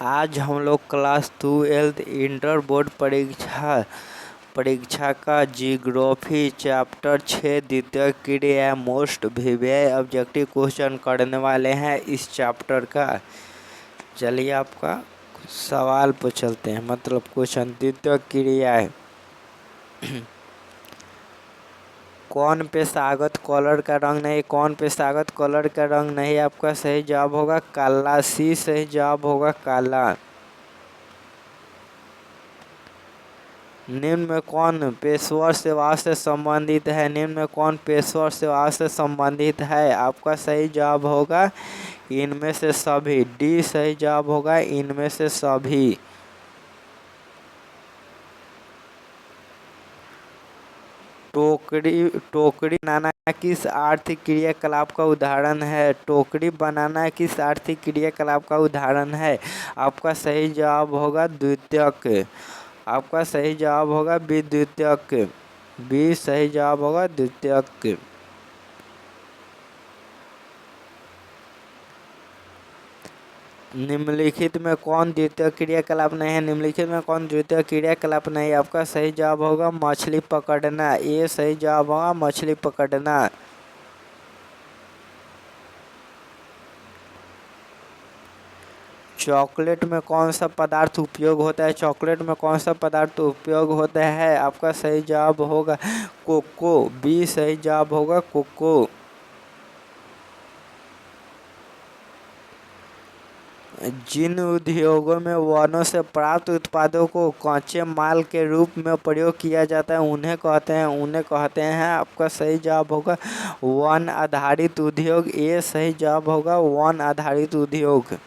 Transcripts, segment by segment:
आज हम लोग क्लास 12 इंटर बोर्ड परीक्षा का जियोग्राफी चैप्टर 6 द्वितीय क्रिया मोस्ट विविध ऑब्जेक्टिव क्वेश्चन करने वाले हैं इस चैप्टर का। चलिए आपका सवाल पर चलते हैं, मतलब क्वेश्चन। द्वितीय क्रिया है कौन पेशागत कलर का रंग नहीं, कौन पेशागत कलर का रंग नहीं। आपका सही जवाब होगा काला। सी सही जवाब होगा काला। निम्न में कौन पेशेवर सेवा से संबंधित है, निम्न में कौन पेशेवर सेवा से संबंधित है। आपका सही जवाब होगा इनमें से सभी। डी सही जवाब होगा इनमें से सभी। टोकरी बनाना किस आर्थिक क्रियाकलाप का उदाहरण है। टोकरी बनाना किस आर्थिक क्रियाकलाप का उदाहरण है। आपका सही जवाब होगा द्वितीयक। आपका सही जवाब होगा बी द्वितीयक। बी सही जवाब होगा द्वितीयक। निम्नलिखित में कौन द्वितीय क्रियाकलाप नहीं है, निम्नलिखित में कौन द्वितीय क्रियाकलाप नहीं। आपका सही जवाब होगा मछली पकड़ना। ये सही जवाब होगा मछली पकड़ना। चॉकलेट में कौन सा पदार्थ उपयोग होता है, चॉकलेट में कौन सा पदार्थ उपयोग होता है। आपका सही जवाब होगा कोको। बी सही जवाब होगा कोको। जिन उद्योगों में वनों से प्राप्त उत्पादों को कच्चे माल के रूप में प्रयोग किया जाता है उन्हें कहते हैं। आपका सही जवाब होगा वन आधारित उद्योग। ये सही जवाब होगा वन आधारित उद्योग।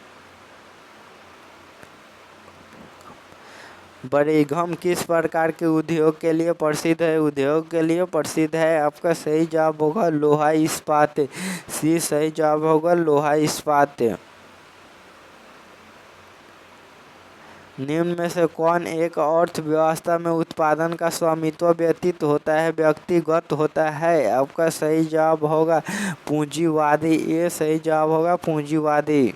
बड़ीगम किस प्रकार के उद्योग के लिए प्रसिद्ध है, उद्योग के लिए प्रसिद्ध है। आपका सही जवाब होगा लोहा इस्पात। सी सही जवाब होगा लोहा इस्पात। निम्न में से कौन एक अर्थव्यवस्था में उत्पादन का स्वामित्व व्यक्तिगत होता है। आपका सही जवाब होगा पूंजीवादी। ये सही जवाब होगा पूंजीवादी।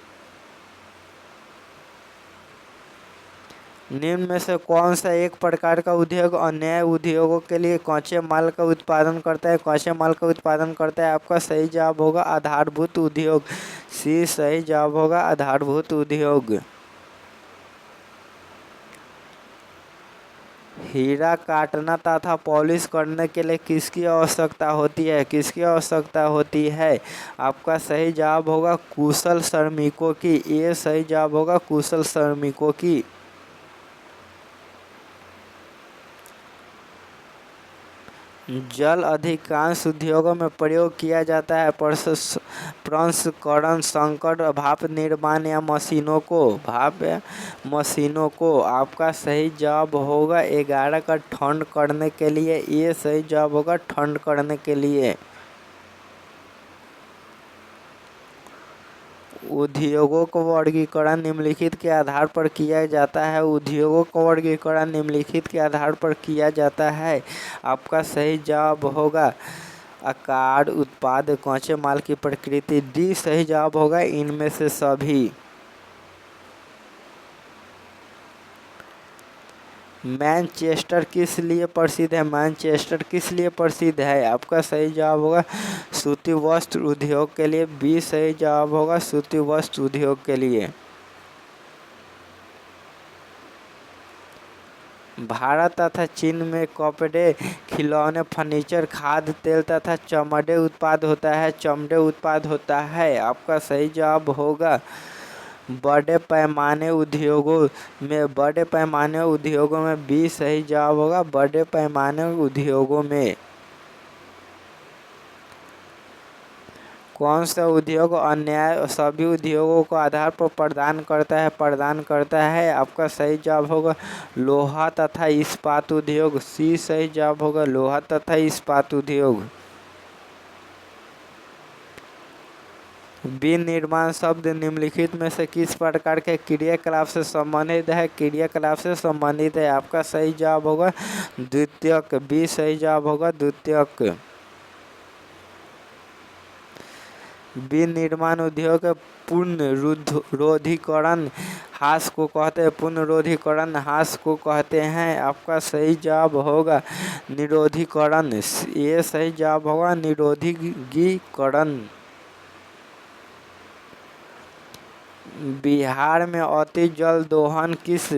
निम्न में से कौन सा एक प्रकार का उद्योग अन्य उद्योगों के लिए कच्चे माल का उत्पादन करता है, कच्चे माल का उत्पादन करता है। आपका सही जवाब होगा आधारभूत उद्योग। सी सही जवाब होगा आधारभूत उद्योग। हीरा काटना तथा पॉलिश करने के लिए किसकी आवश्यकता होती है, किसकी आवश्यकता होती है। आपका सही जवाब होगा कुशल श्रमिकों की। ये सही जवाब होगा कुशल श्रमिकों की। जल अधिकांश उद्योगों में प्रयोग किया जाता है। प्रसंस्करण, संकट, भाप निर्माण या मशीनों को। आपका सही जवाब होगा 11 का ठंड करने के लिए। ये सही जवाब होगा ठंड करने के लिए। उद्योगों का वर्गीकरण निम्नलिखित के आधार पर किया जाता है। उद्योगों का वर्गीकरण निम्नलिखित के आधार पर किया जाता है। आपका सही जवाब होगा आकार, उत्पाद, कच्चे माल की प्रकृति। डी सही जवाब होगा इनमें से सभी। मैनचेस्टर किस लिए प्रसिद्ध है, मैनचेस्टर किस लिए प्रसिद्ध है। आपका सही जवाब होगा सूती वस्त्र उद्योग के लिए। बी सही जवाब होगा सूती वस्त्र उद्योग के लिए। भारत तथा चीन में कपड़े, खिलौने, फर्नीचर, खाद्य तेल तथा चमड़े उत्पाद होता है। आपका सही जवाब होगा बड़े पैमाने उद्योगों में। बी सही जवाब होगा बड़े पैमाने उद्योगों में। कौन सा उद्योग अन्य सभी उद्योगों को आधार पर प्रदान करता है। आपका सही जवाब होगा लोहा तथा इस्पात उद्योग। सी सही जवाब होगा लोहा तथा इस्पात उद्योग। विनिर्माण शब्द निम्नलिखित में से किस प्रकार के क्रियाकलाप से संबंधित है, क्रियाकलाप से संबंधित है। आपका सही जवाब होगा द्वितीयक। बी सही जवाब होगा द्वितीयक। विनिर्माण उद्योग पुनरुद्धारीकरण, ह्रास को कहते हैं पुनरोधीकरण, ह्रास को कहते हैं। आपका सही जवाब होगा निरोधीकरण, ये सही जवाब होगा निरोधीकरण। बिहार में अति जल दोहन किस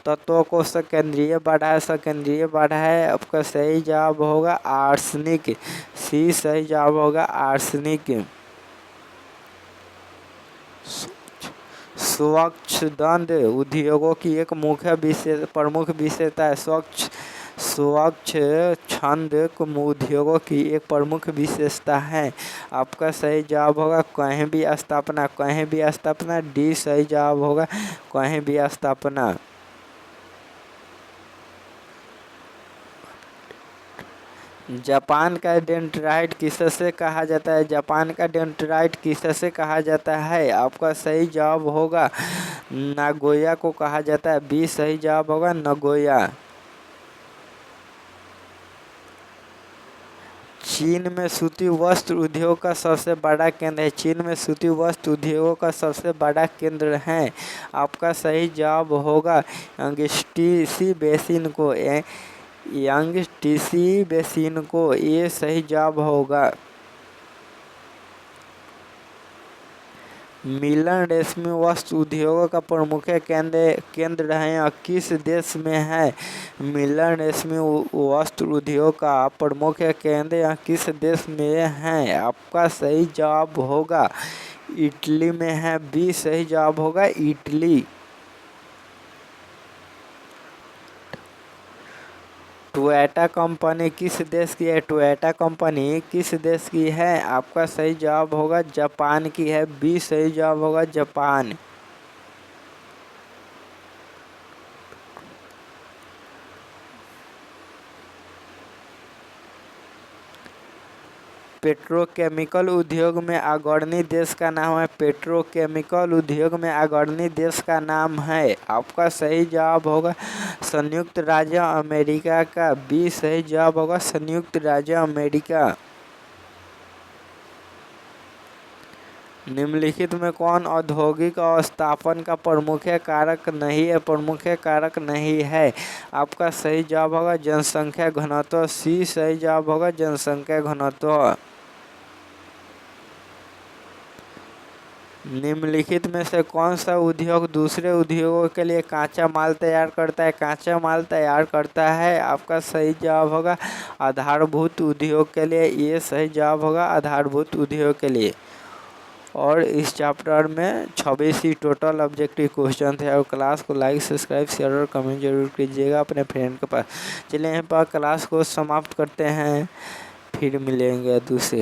तत्व को संकेंद्रीय बाधा है? संकेंद्रीय बाधा है, आपका सही जवाब होगा आर्सेनिक, सी सही जवाब होगा आर्सेनिक। स्वच्छ दंड उद्योगों की एक मुख्य प्रमुख विशेषता है। स्वच्छ छंद उद्योगों की एक प्रमुख विशेषता है। आपका सही जवाब होगा कहीं भी स्थापना, कहीं भी स्थापना, डी सही जवाब होगा कहीं भी स्थापना। जापान का डेंड्राइट किससे कहा जाता है? जापान का डेंड्राइट किससे कहा जाता है? आपका सही जवाब होगा नागोया को कहा जाता है, बी सही जवाब होगा नागोया। चीन में सूती वस्त्र उद्योग का सबसे बड़ा केंद्र है। चीन में सूती वस्त्र उद्योगों का सबसे बड़ा केंद्र है। आपका सही जवाब होगा यांगत्से बेसिन को, यांगत्से बेसिन को, ये सही जवाब होगा। मिलन रेशमी वस्त्र उद्योगों का प्रमुख केंद्र है किस देश में है? मिलन रेशमी वस्त्र उद्योग का प्रमुख केंद्र किस देश में है? आपका सही जवाब होगा इटली में है, बी सही जवाब होगा इटली। टोयोटा कंपनी किस देश की है? टोयोटा कंपनी किस देश की है? आपका सही जवाब होगा जापान की है, बी सही जवाब होगा जापान। पेट्रोकेमिकल उद्योग में अग्रणी देश का नाम है। पेट्रोकेमिकल उद्योग में अग्रणी देश का नाम है। आपका सही जवाब होगा संयुक्त राज्य अमेरिका का, बी सही जवाब होगा संयुक्त राज्य अमेरिका। निम्नलिखित में कौन औद्योगिक अवस्थापन का प्रमुख कारक नहीं है? प्रमुख कारक नहीं है। आपका सही जवाब होगा जनसंख्या घनत्व, सी सही जवाब होगा जनसंख्या घनत्व। निम्नलिखित में से कौन सा उद्योग दूसरे उद्योगों के लिए कच्चा माल तैयार करता है? कच्चा माल तैयार करता है। आपका सही जवाब होगा आधारभूत उद्योग के लिए, ये सही जवाब होगा आधारभूत उद्योग के लिए। और इस चैप्टर में 26 ही टोटल ऑब्जेक्टिव क्वेश्चन थे। और क्लास को लाइक, सब्सक्राइब, शेयर और कमेंट जरूर कीजिएगा अपने फ्रेंड के पास। चलिए यहाँ पर क्लास को समाप्त करते हैं, फिर मिलेंगे दूसरे